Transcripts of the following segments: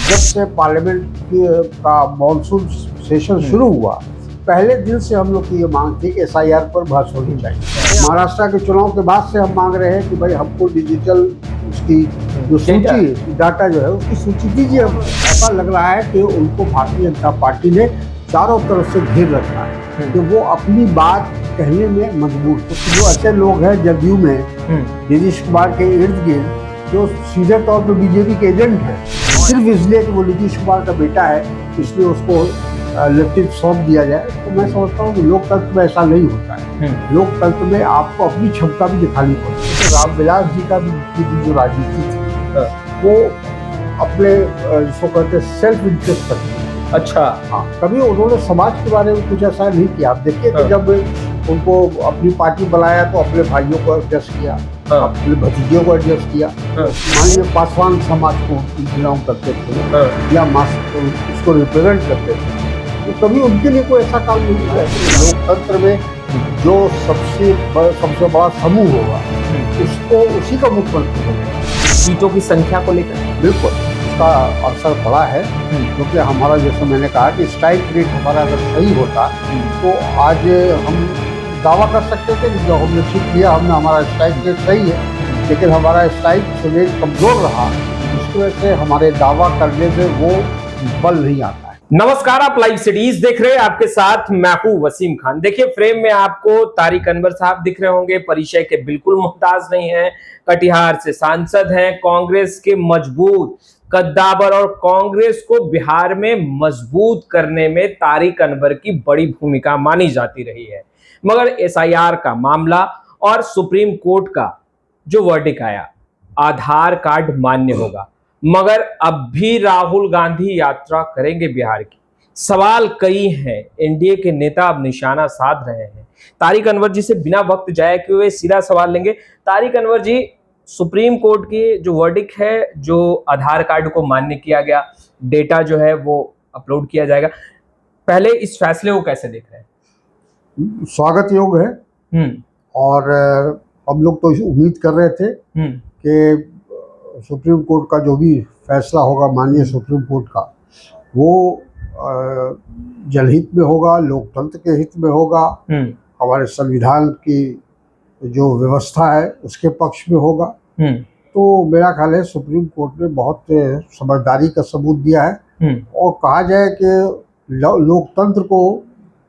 जब से पार्लियामेंट का मॉनसून सेशन शुरू हुआ, पहले दिन से हम लोग की ये मांग थी कि SIR पर बहस होनी चाहिए। महाराष्ट्र के चुनाव के बाद से हम मांग रहे हैं कि भाई हमको डिजिटल उसकी जो सूची डाटा जो है उसकी सूची दीजिए। ऐसा लग रहा है कि उनको भारतीय जनता पार्टी ने चारों तरफ से घेर रखा है कि वो अपनी बात कहने में मजबूर। तो जो ऐसे लोग हैं जदयू में नीतीश कुमार के इर्द गिर्द जो सीधे तौर पर बीजेपी के एजेंट हैं, सिर्फ इसलिए कि वो नीतीश कुमार का बेटा है इसलिए उसको नेतृत्व सौंप दिया जाए, तो मैं समझता हूँ कि लोकतंत्र में ऐसा नहीं होता है। लोकतंत्र में आपको अपनी क्षमता भी दिखानी पड़ती है। रामविलास जी का भी जो राजनीति थी वो अपने जिसको कहते हैं सेल्फ इंटरेस्ट करते हैं। अच्छा, हाँ, कभी उन्होंने समाज के बारे में कुछ ऐसा नहीं किया। आप देखिए कि जब उनको अपनी पार्टी बनाया तो अपने भाइयों को एडजस्ट किया, अपने भतीजों को एडजस्ट किया। मान लीजिए पासवान समाज को बिलोंग करते थे या उसको रिप्रेजेंट करते थे, तो कभी उनके लिए कोई ऐसा काम नहीं किया। लोकतंत्र में जो सबसे बड़ा समूह होगा उसको उसी का मुख्यमंत्री होगा। सीटों की संख्या को लेकर बिल्कुल उसका अवसर बड़ा है, क्योंकि हमारा जैसे मैंने कहा कि स्ट्राइक रेट हमारा अगर सही होता तो आज हम दावा कर सकते थे कि जो हमने सीख लिया, हमने हमारा स्ट्राइक रेट सही है, लेकिन हमारा स्ट्राइक रेट कमजोर रहा, जिसकी वजह से हमारे दावा करने में वो बल नहीं आता है। नमस्कार, आप लाइव सिटीज देख रहे हैं, आपके साथ मैं हूं वसीम खान। देखिए फ्रेम में आपको तारिक अनवर साहब दिख रहे होंगे, परिचय के बिल्कुल मोहताज नहीं है, कटिहार से सांसद हैं, कांग्रेस के मजबूत कद्दावर और कांग्रेस को बिहार में मजबूत करने में तारिक अनवर की बड़ी भूमिका मानी जाती रही है। मगर SIR का मामला और सुप्रीम कोर्ट का जो वर्डिक्ट आया, आधार कार्ड मान्य होगा, मगर अब भी राहुल गांधी यात्रा करेंगे बिहार की। सवाल कई हैं, एनडीए के नेता अब निशाना साध रहे हैं। तारिक अनवर जी से बिना वक्त जाए किए हुए सीधा सवाल लेंगे। तारिक अनवर जी, सुप्रीम कोर्ट की जो वर्डिक्ट है, जो आधार कार्ड को मान्य किया गया, डेटा जो है वो अपलोड किया जाएगा, पहले इस फैसले को कैसे देख रहे हैं? स्वागत योग है और हम लोग तो उम्मीद कर रहे थे कि सुप्रीम कोर्ट का जो भी फैसला होगा, माननीय सुप्रीम कोर्ट का, वो जनहित में होगा, लोकतंत्र के हित में होगा, हमारे संविधान की जो व्यवस्था है उसके पक्ष में होगा। तो मेरा ख्याल है सुप्रीम कोर्ट ने बहुत समझदारी का सबूत दिया है और कहा जाए कि लोकतंत्र को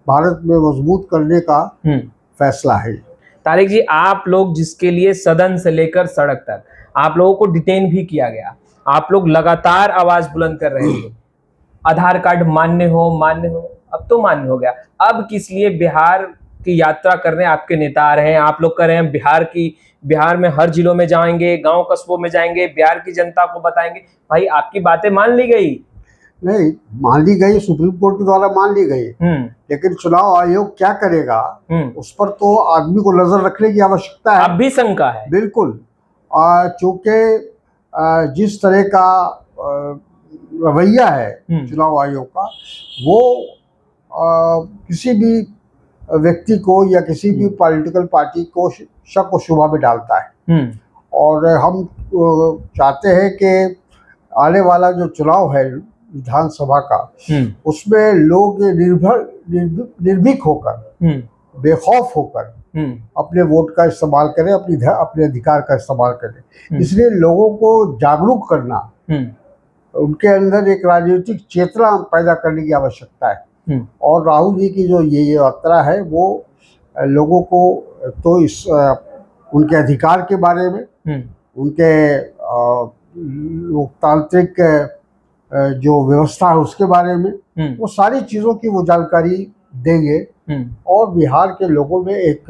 भारत में मजबूत करने का फैसला है। तारिक जी, आप लोग जिसके लिए सदन से लेकर सड़क तक आप लोगों को डिटेन भी किया गया, आप लोग लगातार आवाज बुलंद कर रहे थे, आधार कार्ड मान्य हो, अब तो मान्य हो गया। अब किस लिए बिहार की यात्रा करने आपके नेता आ रहे हैं? आप लोग कर रहे हैं बिहार में हर जिलों में जाएंगे, गांव कस्बों में जाएंगे, बिहार की जनता को बताएंगे। भाई, आपकी बातें मान ली गई? नहीं मान ली गई, सुप्रीम कोर्ट के द्वारा मान ली गई, लेकिन चुनाव आयोग क्या करेगा उस पर तो आदमी को नजर रखने की आवश्यकता है। अब भी शंका है? बिल्कुल, चूंकि जिस तरह का रवैया है चुनाव आयोग का, वो किसी भी व्यक्ति को या किसी भी पॉलिटिकल पार्टी को शक और शुबा में डालता है। और हम चाहते हैं कि आने वाला जो चुनाव है विधानसभा का, उसमें लोग निर्भीक होकर, बेखौफ होकर अपने वोट का इस्तेमाल करें, अपने अधिकार का इस्तेमाल करें। इसलिए लोगों को जागरूक करना, उनके अंदर एक राजनीतिक चेतना पैदा करने की आवश्यकता है। और राहुल जी की जो ये यात्रा है वो लोगों को तो इस उनके अधिकार के बारे में, उनके लोकतांत्रिक जो व्यवस्था है उसके बारे में, वो सारी चीज़ों की वो जानकारी देंगे और बिहार के लोगों में एक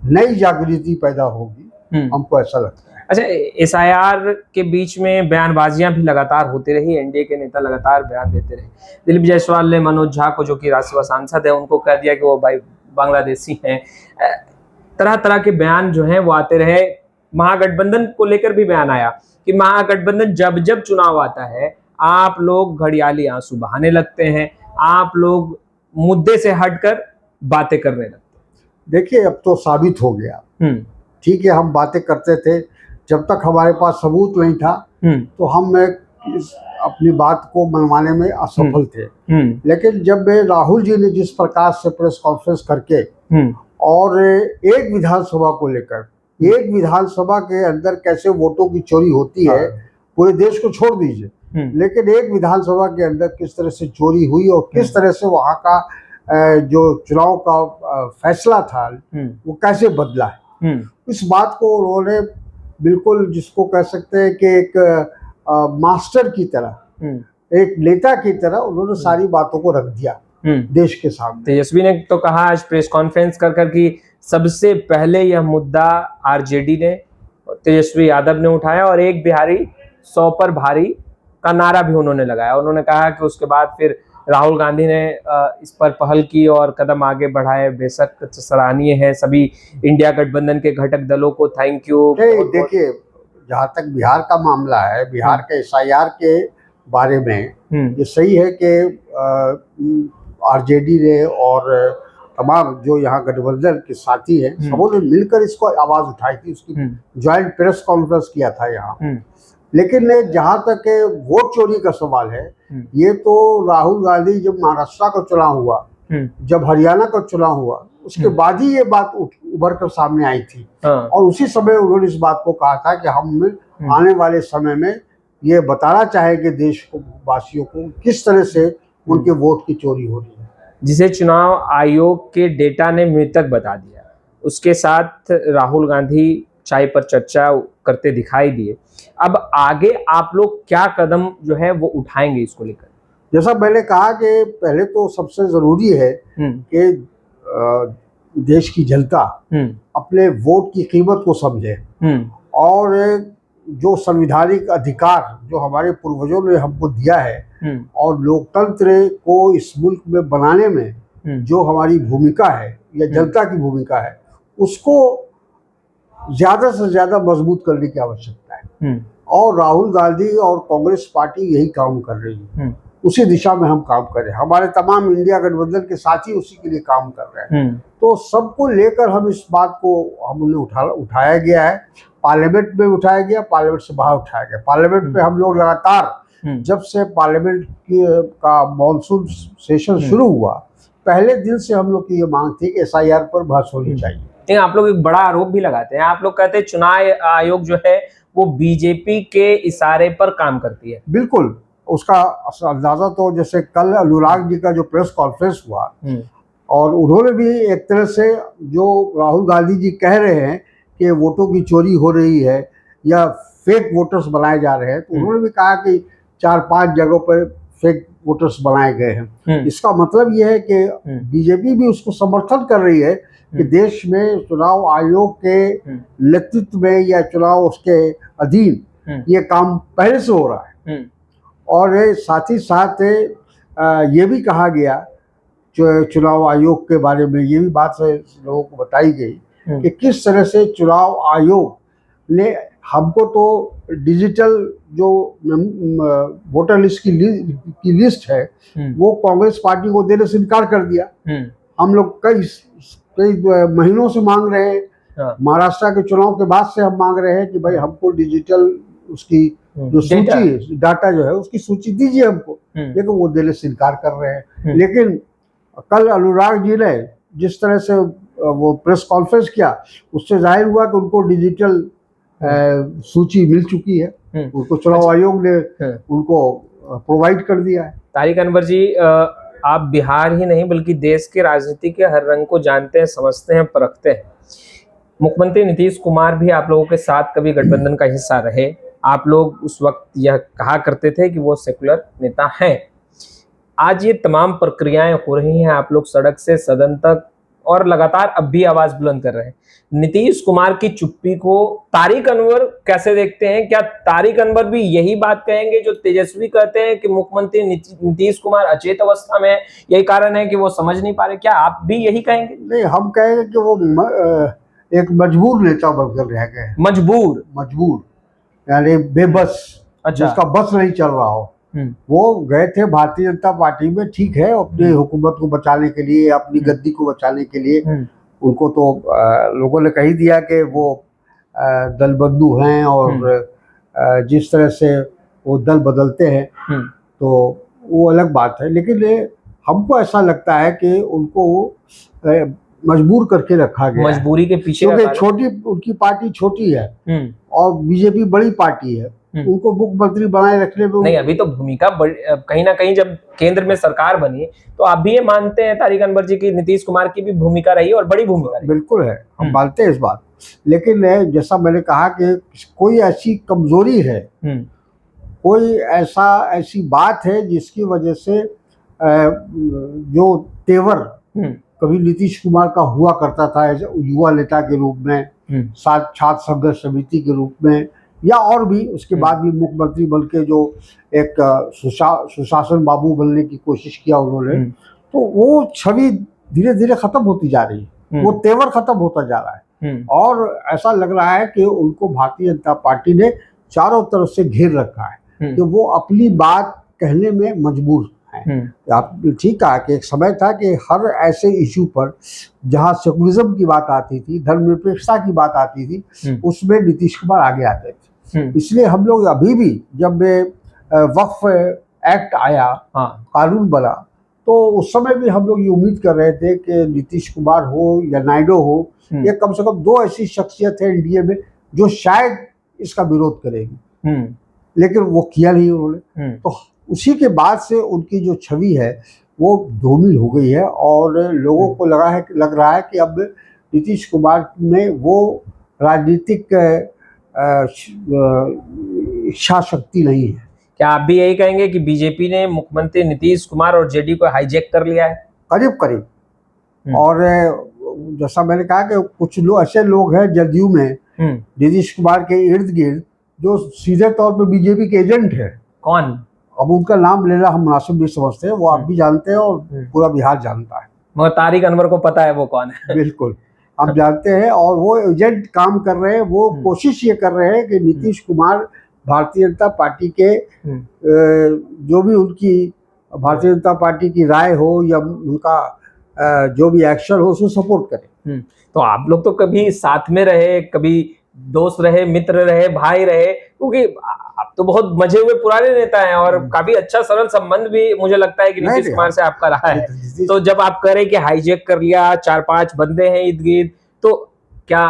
नई जागृति पैदा होगी, हमको ऐसा लगता है। अच्छा, SIR के बीच में बयानबाजियां भी लगातार होती रही, एनडीए के नेता लगातार बयान देते रहे। दिलीप जायसवाल ने मनोज झा को, जो कि राज्यसभा सांसद है, उनको कह दिया कि वो भाई बांग्लादेशी हैं। तरह तरह के बयान जो हैं वो आते रहे। महागठबंधन को लेकर भी बयान आया कि महागठबंधन जब जब चुनाव आता है आप लोग घड़ियाली आंसू बहाने लगते हैं, आप लोग मुद्दे से हटकर बातें करने लगते हैं। देखिए, अब तो साबित हो गया। ठीक है, हम बातें करते थे, जब तक हमारे पास सबूत नहीं था तो हम अपनी बात को मनवाने में असफल थे। लेकिन जब राहुल जी ने जिस प्रकार से प्रेस कॉन्फ्रेंस करके और एक विधानसभा को लेकर, एक विधानसभा के अंदर कैसे वोटों की चोरी होती है, पूरे देश को छोड़ दीजिए, लेकिन एक विधानसभा के अंदर किस तरह से चोरी हुई और किस तरह से वहाँ का जो चुनाव का फैसला था वो कैसे बदला है, इस बात को उन्होंने बिल्कुल, जिसको कह सकते हैं कि एक मास्टर की तरह, एक नेता की तरह उन्होंने सारी बातों को रख दिया देश के सामने। तेजस्वी ने तो कहा आज प्रेस कॉन्फ्रेंस कर कि सबसे पहले यह मुद्दा आरजेडी ने, तेजस्वी यादव ने उठाया और एक बिहारी 100 पर भारी का नारा भी उन्होंने लगाया। उन्होंने कहा कि उसके बाद फिर राहुल गांधी ने इस पर पहल की और कदम आगे बढ़ाए, बेशक सराहनीय है। सभी इंडिया गठबंधन के घटक दलों को थैंक यू। देखिए, जहाँ तक बिहार का मामला है, बिहार के SIR के बारे में ये सही है कि आरजेडी ने और तमाम जो यहाँ गठबंधन के साथी हैं, सबों ने मिलकर इसको आवाज उठाई थी, उसकी ज्वाइंट प्रेस कॉन्फ्रेंस किया था यहाँ। लेकिन जहाँ तक वोट चोरी का सवाल है, ये तो राहुल गांधी जब महाराष्ट्र का चुनाव हुआ, जब हरियाणा का चुनाव हुआ, उसके बाद ही ये बात उभर कर सामने आई थी। और उसी समय उन्होंने इस बात को कहा था कि हम आने वाले समय में ये बताना चाहेंगे देश को, वासियों को, किस तरह से उनके वोट की चोरी हो रही है, जिसे चुनाव आयोग के डेटा ने मृतक बता दिया। उसके साथ राहुल गांधी चाय पर चर्चा करते दिखाई दिए। अब आगे आप लोग क्या कदम जो है वो उठाएंगे इसको लेकर? जैसा मैंने कहा कि पहले तो सबसे जरूरी है कि देश की जनता अपने वोट की कीमत को समझे और जो संवैधानिक अधिकार जो हमारे पूर्वजों ने हमको दिया है और लोकतंत्र को इस मुल्क में बनाने में जो हमारी भूमिका है या जनता की भूमिका है, उसको ज्यादा से ज्यादा मजबूत करने की आवश्यकता है। और राहुल गांधी और कांग्रेस पार्टी यही काम कर रही है, उसी दिशा में हम काम कर रहे हैं। हमारे तमाम इंडिया गठबंधन के साथी उसी के लिए काम कर रहे हैं। तो सबको लेकर हम इस बात को हमने उठाया गया है, पार्लियामेंट में उठाया गया, पार्लियामेंट से बाहर उठाया गया। पार्लियामेंट में हम लोग लगातार, जब से पार्लियामेंट का मॉनसून सेशन शुरू हुआ, पहले दिन से हम लोग की ये मांग थी कि SIR पर बहस होनी चाहिए। आप लोग एक बड़ा आरोप भी लगाते हैं, आप लोग कहते हैं चुनाव आयोग जो है वो बीजेपी के इशारे पर काम करती है। बिल्कुल, उसका अंदाजा तो जैसे कल अनुराग जी का जो प्रेस कॉन्फ्रेंस हुआ और उन्होंने भी एक तरह से जो राहुल गांधी जी कह रहे हैं कि वोटों की चोरी हो रही है या फेक वोटर्स बनाए जा रहे हैं, तो उन्होंने भी कहा कि 4-5 जगहों पर फेक वोटर्स बनाए गए हैं। इसका मतलब ये है कि बीजेपी भी उसको समर्थन कर रही है कि देश में चुनाव आयोग के नेतृत्व में या चुनाव उसके अधीन ये काम पहले से हो रहा है। और साथ ही साथ ये भी कहा गया चुनाव आयोग के बारे में, ये भी बात लोगों को बताई गई कि किस तरह से चुनाव आयोग ने हमको तो डिजिटल जो वोटर लिस्ट की लिस्ट है वो कांग्रेस पार्टी को देने से इनकार कर दिया। हम लोग कई महीनों से मांग रहे हैं, महाराष्ट्र के चुनाव के बाद से हम मांग रहे हैं कि भाई हमको डिजिटल उसकी जो सूची डाटा जो है उसकी सूची दीजिए हमको, लेकिन वो देने से इनकार कर रहे हैं। लेकिन कल अनुराग जी ने जिस तरह से वो प्रेस कॉन्फ्रेंस किया, उससे जाहिर हुआ कि उनको डिजिटल सूची मिल चुकी है, उनको चुनाव आयोग ने उनको प्रोवाइड कर दिया है। तारिक अनवर जी, आप बिहार ही नहीं बल्कि देश के राजनीति के हर रंग को जानते हैं, समझते हैं, परखते हैं। मुख्यमंत्री नीतीश कुमार भी आप लोगों के साथ कभी गठबंधन का हिस्सा रहे। आप लोग उस वक्त यह कहा करते थे कि वो सेकुलर नेता हैं। आज ये तमाम प्रक्रियाएं हो रही हैं, आप लोग सड़क से सदन तक और लगातार अब भी आवाज बुलंद कर रहे हैं। नीतीश कुमार की चुप्पी को तारिक अनवर कैसे देखते हैं? क्या तारिक अनवर भी यही बात कहेंगे जो तेजस्वी कहते हैं कि मुख्यमंत्री नीतीश कुमार अचेत अवस्था में है, यही कारण है कि वो समझ नहीं पा रहे? क्या आप भी यही कहेंगे? नहीं, हम कहेंगे कि वो एक मजबूर नेता बनकर रह गए। मजबूर यानी बेबस, जिसका बस नहीं चल रहा हो। वो गए थे भारतीय जनता पार्टी में, ठीक है, अपनी हुकूमत को बचाने के लिए, अपनी गद्दी को बचाने के लिए। उनको तो लोगों ने कही दिया कि वो दल बंधु हैं और जिस तरह से वो दल बदलते हैं तो वो अलग बात है, लेकिन हमको ऐसा लगता है कि उनको मजबूर करके रखा गया है। मजबूरी के पीछे का क्योंकि छोटी उनकी पार्टी छोटी है और बीजेपी बड़ी पार्टी है, उनको मुख्यमंत्री बनाए रखने में नहीं, अभी तो भूमिका कहीं ना कहीं जब केंद्र में सरकार बनी तो आप भी ये मानते हैं तारिक अनवर जी की नीतीश कुमार की भी भूमिका रही और बड़ी भूमिका रही? बिल्कुल है, हम मानते हैं इस बात, लेकिन जैसा मैंने कहा कि कोई ऐसी कमजोरी है, कोई ऐसी बात है जिसकी वजह से जो तेवर कभी नीतीश कुमार का हुआ करता था युवा नेता के रूप में, छात्र संघर्ष समिति के रूप में, या और भी उसके बाद भी मुख्यमंत्री बन के जो एक सुशासन बाबू बनने की कोशिश किया उन्होंने, तो वो छवि धीरे धीरे खत्म होती जा रही है, वो तेवर खत्म होता जा रहा है और ऐसा लग रहा है कि उनको भारतीय जनता पार्टी ने चारों तरफ से घेर रखा है कि वो अपनी बात कहने में मजबूर है। आप ठीक कहा कि एक समय था कि हर ऐसे इशू पर जहां सेकुलरिज्म की बात आती थी, धर्मनिरपेक्षता की बात आती थी, उसमें नीतीश कुमार आगे आते थे। इसलिए हम लोग अभी भी जब वक्फ एक्ट आया, कानून बना, तो उस समय भी हम लोग ये उम्मीद कर रहे थे कि नीतीश कुमार हो या नायडू हो, ये कम से कम दो ऐसी शख्सियत है इंडिया में जो शायद इसका विरोध करेगी, लेकिन वो किया नहीं उन्होंने। तो उसी के बाद से उनकी जो छवि है वो धूमिल हो गई है और लोगों को लग रहा है कि अब नीतीश कुमार में वो राजनीतिक इच्छा शक्ति नहीं है। क्या आप भी यही कहेंगे कि बीजेपी ने मुख्यमंत्री नीतीश कुमार और जेडी को हाईजैक कर लिया है? करीब करीब। और जैसा मैंने कहा कि कुछ लोग ऐसे लोग हैं जदयू में नीतीश कुमार के इर्द गिर्द जो सीधे तौर पर बीजेपी के एजेंट है। कौन? अब उनका नाम लेना हम मुनासिब नहीं समझते हैं, वो आप भी जानते हैं और पूरा बिहार जानता है, मगर तारिक अनवर को पता है वो कौन है। बिल्कुल हम जानते हैं और वो एजेंट काम कर रहे हैं। वो कोशिश ये कर रहे हैं कि नीतीश कुमार भारतीय जनता पार्टी के जो भी उनकी भारतीय जनता पार्टी की राय हो या उनका जो भी एक्शन हो उसको सपोर्ट करें। तो आप लोग तो कभी साथ में रहे, कभी दोस्त रहे, मित्र रहे, भाई रहे, क्योंकि आप तो बहुत मजे हुए पुराने नेता हैं और काफी अच्छा सरल संबंध भी मुझे लगता है कि नीतीश कुमार से आपका रहा है। तो जब आप कह रहे कि हाईजैक कर लिया, 4-5 बंदे हैं इर्द गिर्द, तो क्या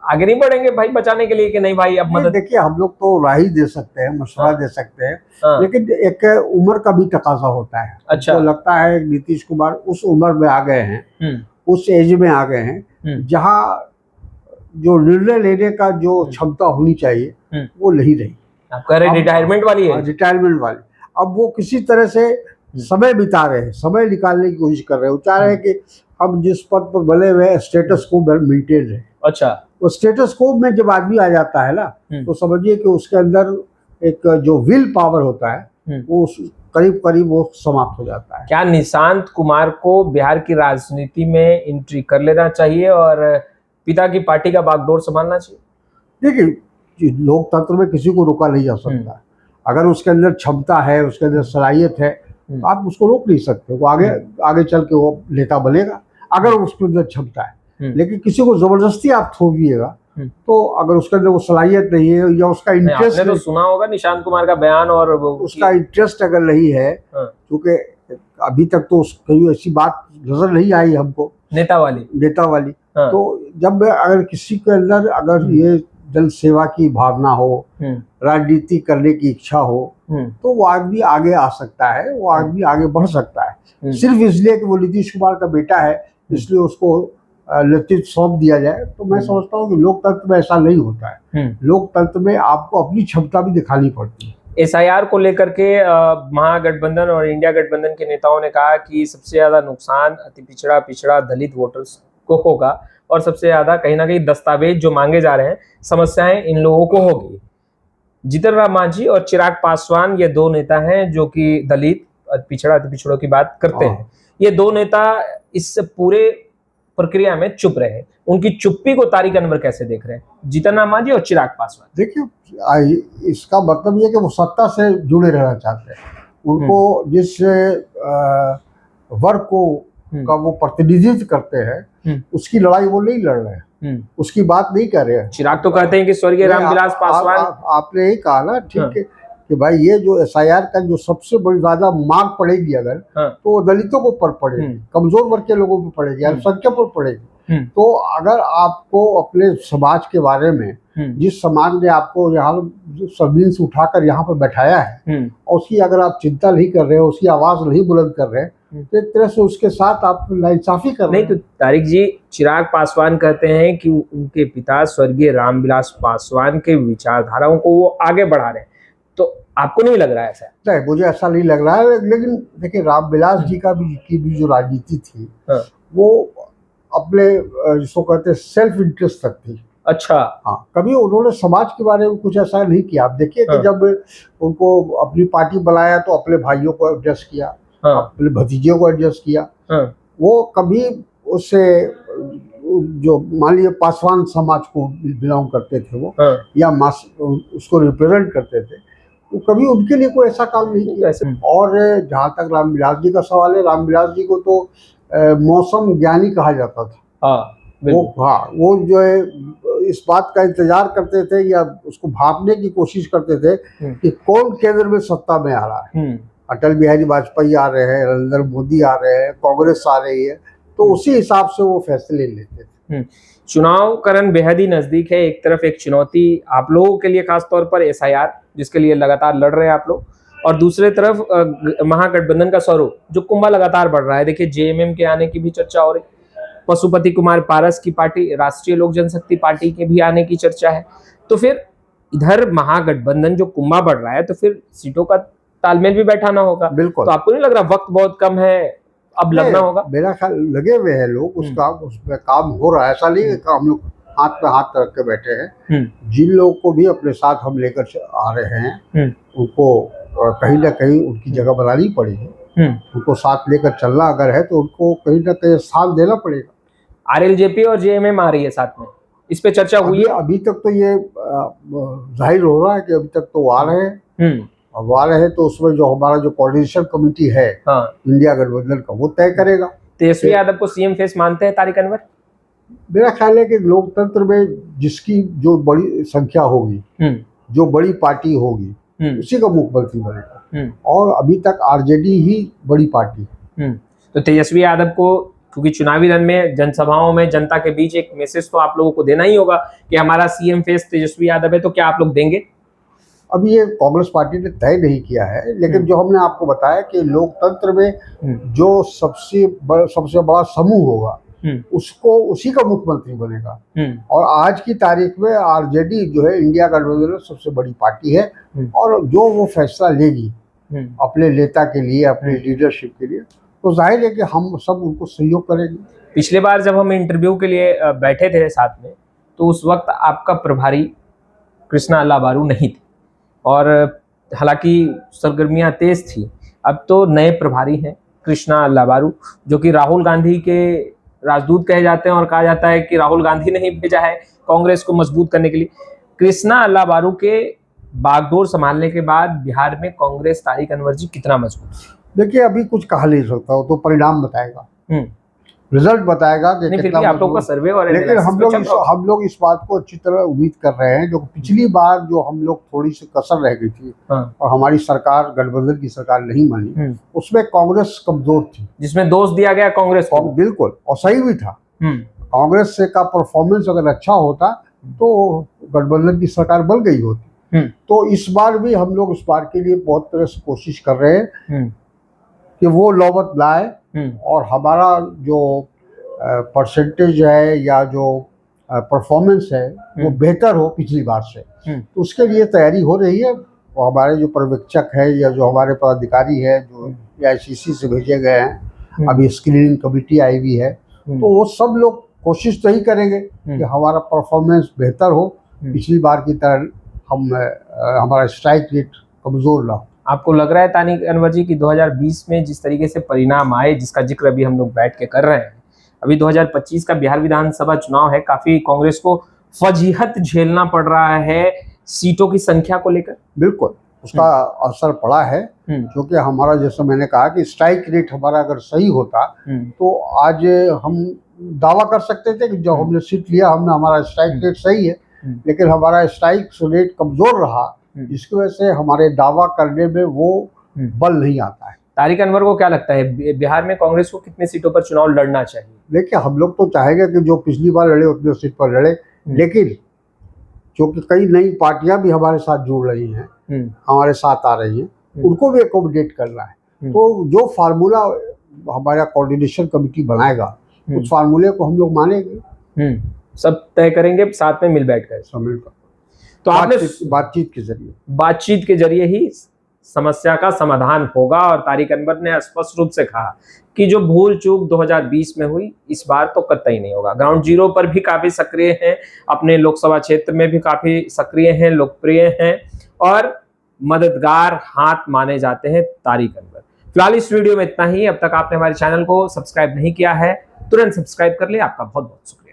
आगे नहीं बढ़ेंगे भाई बचाने के लिए कि नहीं भाई अब मदद? देखिए, हम लोग तो राय दे सकते हैं, मशवरा दे सकते हैं, लेकिन एक उम्र का भी तकाजा होता है। अच्छा, तो लगता है नीतीश कुमार उस उम्र में आ गए हैं, उस एज में आ गए हैं जहां जो निर्णय लेने का जो क्षमता होनी चाहिए वो नहीं रही। आप कह रहे रिटायरमेंट वाली है? रिटायरमेंट वाली। अब वो किसी तरह से समय बिता रहे हैं, समय निकालने की कोशिश कर रहे हैं। वो चाह रहे हैं कि हम जिस पद पर बने हुए स्टेटस को मेंटेन रहे। अच्छा, वो स्टेटस को में जब आदमी आ जाता है ना, तो समझिए कि उसके अंदर एक जो विल पावर होता है वो करीब करीब वो समाप्त हो जाता है। क्या निशांत कुमार को बिहार की राजनीति में एंट्री कर लेना चाहिए और पिता की पार्टी का बागडोर संभालना चाहिए? देखिए, लोकतंत्र में किसी को रोका नहीं जा सकता। अगर उसके अंदर क्षमता है, उसके अंदर सलाहियत है, तो आप उसको रोक नहीं सकते। वो आगे चल के वो नेता बनेगा अगर उसके अंदर क्षमता है। लेकिन किसी को जबरदस्ती आप थोपिएगा तो अगर उसके अंदर वो सलाहियत नहीं है या उसका इंटरेस्ट, आपने तो सुना होगा निशांत कुमार का बयान, और उसका इंटरेस्ट अगर नहीं है, क्योंकि अभी तक तो कहीं ऐसी बात नजर नहीं आई हमको नेता वाली। तो जब अगर किसी के अंदर अगर ये जन सेवा की भावना हो, राजनीति करने की इच्छा हो, तो वो आदमी आगे आ सकता है, वो आदमी आगे बढ़ सकता है। सिर्फ इसलिए कि वो नीतीश कुमार का बेटा है इसलिए उसको नेतृत्व सौंप दिया जाए, तो मैं समझता हूँ कि लोकतंत्र में ऐसा नहीं होता है। लोकतंत्र में आपको अपनी क्षमता भी दिखानी पड़ती है। एसआईआर को लेकर के महागठबंधन और इंडिया गठबंधन के नेताओं ने कहा कि सबसे ज्यादा नुकसान अति पिछड़ा दलित वोटर्स को होगा और सबसे ज्यादा कहीं ना कहीं दस्तावेज जो मांगे जा रहे हैं, समस्याएं इन लोगों को होगी। जीतन राम मांझी और चिराग पासवान ये दो नेता हैं जो कि दलित अति पिछड़ों की बात करते हैं। ये दो नेता इस पूरे प्रक्रिया में चुप रहे, उनकी चुप्पी को तारिक अनवर कैसे देख रहे हैं, जीतन राम मांझी और चिराग पासवान? देखिए, इसका मतलब ये कि वो सत्ता से जुड़े रहना चाहते हैं। उनको जिस वर्ग को का वो प्रतिनिधित्व करते हैं उसकी लड़ाई वो नहीं लड़ रहे हैं, उसकी बात नहीं कर रहे हैं। चिराग तो कहते हैं कि स्वर्गीय रामविलास पासवान, आपने यही कहा ना, ठीक है, कि भाई ये जो SIR का जो सबसे बड़ी ज्यादा मार पड़ेगी अगर, हाँ। तो वो दलितों को पर पड़ेगी, कमजोर वर्ग के लोगों पर पड़ेगी, अल्पसंख्यक पर पड़ेगी। तो अगर आपको अपने समाज के बारे में, जिस समाज ने आपको यहाँ जमीन से उठाकर यहाँ पर बैठाया है, और उसकी अगर आप चिंता नहीं कर रहे हो, उसकी आवाज नहीं बुलंद कर रहे, तो एक तरह से उसके साथ आप नाइंसाफी कर रहे नहीं। तो तारिक जी, चिराग पासवान कहते हैं कि उनके पिता स्वर्गीय रामविलास पासवान के विचारधाराओं को वो आगे बढ़ा रहे हैं, तो आपको नहीं लग रहा है ऐसा? नहीं, मुझे ऐसा नहीं लग रहा है। लेकिन देखिए, रामविलास जी की भी जो राजनीति थी, वो अपने जिसको कहते हैं सेल्फ इंटरेस्ट तक थी। अच्छा। हाँ, कभी उन्होंने समाज के बारे में कुछ ऐसा नहीं किया। आप देखिए कि जब उनको अपनी पार्टी बनाया तो अपने भाइयों को एडजस्ट किया, अपने भतीजियों को एडजस्ट किया। वो कभी उससे जो मान लीजिए पासवान समाज को बिलोंग करते थे वो, या उसको रिप्रेजेंट करते थे, तो कभी उनके लिए कोई ऐसा काम नहीं किया। और जहाँ तक रामविलास जी का सवाल है, रामविलास जी को तो मौसम ज्ञानी कहा जाता था। वो जो है इस बात का इंतजार करते थे या उसको भापने की कोशिश करते थे कि कौन केंद्र में सत्ता में आ रहा है। अटल बिहारी वाजपेयी आ रहे हैं, नरेंद्र मोदी आ रहे हैं, कांग्रेस आ रही है, तो उसी हिसाब से वो फैसले लेते थे। चुनाव करण बेहद ही नजदीक है। एक तरफ एक चुनौती आप लोगों के लिए खास तौर पर SIR, जिसके लिए लगातार लड़ रहे हैं आप लोग, और दूसरे तरफ महागठबंधन का स्वरूप जो कुंभा लगातार बढ़ रहा है। देखिए, JMM के आने की भी चर्चा हो रही, पशुपति कुमार पारस की पार्टी, राष्ट्रीय लोक जनशक्ति पार्टी के भी आने की चर्चा है। तो फिर इधर महागठबंधन जो कुंभा बढ़ रहा है, तो फिर सीटों का तालमेल भी बैठाना होगा। बिल्कुल। तो आपको नहीं लग रहा वक्त बहुत कम है, अब लगना होगा? मेरा ख्याल लगे हुए हैं लोग, उसमें काम हो रहा है। ऐसा नहीं है कि हम लोग हाथ पे हाथ रख के बैठे हैं। जिन लोगों को भी अपने साथ हम लेकर आ रहे हैं, उनको कहीं ना कहीं उनकी जगह बनानी पड़ेगी। उनको साथ लेकर चलना अगर है तो उनको कहीं ना कहीं स्थान देना पड़ेगा। RLJP और JMM आ रही है साथ में, इस पे चर्चा हुई है? अभी तक तो ये जाहिर हो रहा है कि अभी तक तो वो आ रहे हैं। अब आ रहे हैं तो उसमें जो हमारा जो कोऑर्डिनेशन कमेटी है इंडिया गठबंधन का, वो तय करेगा। तेजस्वी यादव को CM फेस मानते हैं तारिक अनवर? मेरा ख्याल है कि लोकतंत्र में जिसकी जो बड़ी संख्या होगी, जो बड़ी पार्टी होगी, उसी का मुख्यमंत्री बनेगा। और अभी तक RJD ही बड़ी पार्टी है। तो तेजस्वी यादव को, क्योंकि चुनावी रण में, जनसभाओं में, जनता के बीच एक मैसेज तो आप लोगों को देना ही होगा कि हमारा CM फेस तेजस्वी यादव है, तो क्या आप लोग देंगे? अभी ये कांग्रेस पार्टी ने तय नहीं किया है, लेकिन जो हमने आपको बताया कि लोकतंत्र में जो सबसे बड़ा समूह होगा, उसको उसी का मुख्यमंत्री बनेगा। और आज की तारीख में RJD जो है इंडिया गठबंधन में सबसे बड़ी पार्टी है, और जो वो फैसला लेगी अपने नेता के लिए, अपने लीडरशिप के लिए, तो जाहिर है कि हम सब उनको सहयोग करेंगे। पिछले बार जब हम इंटरव्यू के लिए बैठे थे साथ में, तो उस वक्त आपका प्रभारी कृष्णा अल्लाबारू नहीं थे, और हालांकि सरगर्मियां तेज थी। अब तो नए प्रभारी हैं कृष्णा अल्लाबारू, जो कि राहुल गांधी के राजदूत कहे जाते हैं, और कहा जाता है कि राहुल गांधी ने ही भेजा है कांग्रेस को मजबूत करने के लिए। कृष्णा अल्लाबारू के बागडोर संभालने के बाद बिहार में कांग्रेस तारिक अनवर जी कितना मजबूत? देखिए, अभी कुछ कहा नहीं सकता, वो तो परिणाम बताएगा, रिजल्ट बताएगा कि कितना। आप लोग का सर्वे और लेकिन हम लोग इस बात को अच्छी तरह उम्मीद कर रहे हैं, जो पिछली बार जो हम लोग थोड़ी सी कसर रह गई थी, और हमारी सरकार, गठबंधन की सरकार नहीं मानी, उसमें कांग्रेस कमजोर थी, जिसमें दोष दिया गया कांग्रेस को। बिल्कुल, और सही भी था। कांग्रेस से का परफॉर्मेंस अगर अच्छा होता तो गठबंधन की सरकार बन गई होती। तो इस बार भी हम लोग इस बार के लिए बहुत तरह से कोशिश कर रहे हैं कि वो नौबत लाए, और हमारा जो परसेंटेज है या जो परफॉर्मेंस है वो बेहतर हो पिछली बार से। तो उसके लिए तैयारी हो रही है। और हमारे जो पर्यवेक्षक है या जो हमारे पदाधिकारी है, जो AICC से भेजे गए हैं, अभी स्क्रीनिंग कमेटी आई हुई है, तो वो सब लोग कोशिश तो ही करेंगे कि हमारा परफॉर्मेंस बेहतर हो, पिछली बार की तरह हमारा स्ट्राइक रेट कमजोर ना हो। आपको लग रहा है तारिक अनवर जी कि 2020 में जिस तरीके से परिणाम आए, जिसका जिक्र अभी हम लोग बैठ के कर रहे हैं, अभी 2025 का बिहार विधानसभा चुनाव है, काफी कांग्रेस को फजीहत झेलना पड़ रहा है सीटों की संख्या को लेकर? बिल्कुल, उसका असर पड़ा है, क्योंकि हमारा, जैसे मैंने कहा कि स्ट्राइक रेट हमारा अगर सही होता तो आज हम दावा कर सकते थे कि जो हमने सीट लिया, हमारा स्ट्राइक रेट सही है। लेकिन हमारा स्ट्राइक रेट कमजोर रहा, जिसकी वजह से हमारे दावा करने में वो बल नहीं आता है। तारिक अनवर को क्या लगता है बिहार में कांग्रेस को कितनी सीटों पर चुनाव लड़ना चाहिए? देखिए, हम लोग तो चाहेंगे कि जो पिछली बार लड़े उतने सीट पर लड़े, लेकिन क्योंकि कई नई पार्टियां भी हमारे साथ जुड़ रही हैं, हमारे साथ आ रही हैं, उनको भी एकोमोडेट करना है। तो जो फार्मूला हमारा कोऑर्डिनेशन कमेटी बनाएगा, उस फार्मूले को हम लोग मानेंगे, सब तय करेंगे साथ में मिल बैठ कर मिलकर। तो आपने बातचीत के जरिए ही समस्या का समाधान होगा। और तारिक अनवर ने स्पष्ट रूप से कहा कि जो भूल चूक 2020 में हुई इस बार तो कतई नहीं होगा। ग्राउंड जीरो पर भी काफी सक्रिय हैं, अपने लोकसभा क्षेत्र में भी काफी सक्रिय हैं, लोकप्रिय हैं और मददगार हाथ माने जाते हैं तारिक अनवर। फिलहाल इस वीडियो में इतना ही। अब तक आपने हमारे चैनल को सब्सक्राइब नहीं किया है, तुरंत सब्सक्राइब कर ले। आपका बहुत बहुत शुक्रिया।